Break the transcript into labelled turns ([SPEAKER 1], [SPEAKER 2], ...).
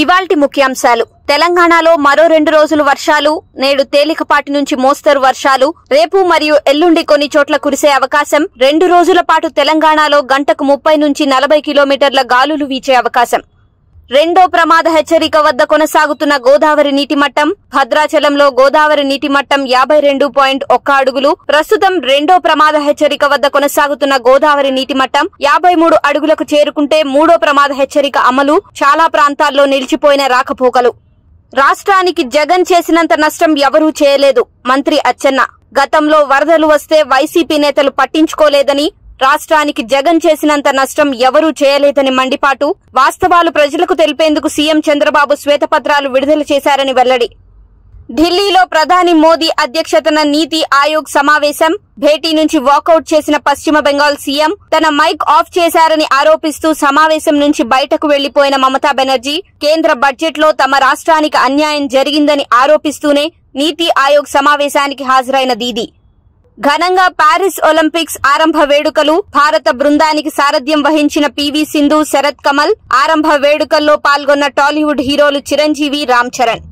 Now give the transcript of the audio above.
[SPEAKER 1] ఇవాల్టి ముఖ్యాంశాలు. తెలంగాణలో మరో 2 రోజులు వర్షాలు. నేడు తేలికపాటి నుంచి మోస్తరు వర్షాలు. రేపు మరియు ఎల్లుండి కొన్ని చోట్ల కురిసే అవకాశం. 2 రోజుల పాటు తెలంగాణలో గంటకు 30 నుంచి 40 కిలోమీటర్ల గాలులు వీచే అవకాశం. రెండో ప్రమాద హెచ్చరిక వద్ద కొనసాగుతున్న గోదావరి నీటి మట్టం. భద్రాచలంలో గోదావరి నీటి మట్టం 52.1 అడుగులు. ప్రస్తుతం రెండో ప్రమాద హెచ్చరిక వద్ద కొనసాగుతున్న గోదావరి నీటి మట్టం 53 అడుగులకు చేరుకుంటే మూడో ప్రమాద హెచ్చరిక అమలు. చాలా ప్రాంతాల్లో నిలిచిపోయిన రాకపోకలు. రాష్ట్రానికి జగన్ చేసినంత నష్టం ఎవరూ చేయలేదు. మంత్రి అచ్చెన్న. గతంలో వరదలు వస్తే వైసీపీ నేతలు పట్టించుకోలేదని, రాష్ట్రానికి జగన్ చేసినంత నష్టం ఎవరూ చేయలేదని మండిపాటు. వాస్తవాలు ప్రజలకు తెలిపేందుకు సీఎం చంద్రబాబు శ్వేతపత్రాలు విడుదల చేశారని వెల్లడి. ఢిల్లీలో ప్రధాని మోదీ అధ్యక్షతన నీతి ఆయోగ్ సమావేశం. భేటీ నుంచి వాకౌట్ చేసిన పశ్చిమ బెంగాల్ సీఎం తన మైక్ ఆఫ్ చేశారని ఆరోపిస్తూ సమావేశం నుంచి బయటకు వెళ్లిపోయిన మమతా బెనర్జీ కేంద్ర బడ్జెట్లో తమ రాష్ట్రానికి అన్యాయం జరిగిందని ఆరోపిస్తూనే నీతి ఆయోగ్ సమావేశానికి హాజరైన దీదీ. ఘనంగా పారిస్ ఒలింపిక్స్ ఆరంభ వేడుకలు. భారత బృందానికి సారథ్యం వహించిన పీవీ సింధు, శరత్ కమల్. ఆరంభ వేడుకల్లో పాల్గొన్న టాలీవుడ్ హీరోలు చిరంజీవి, రామ్ చరణ్.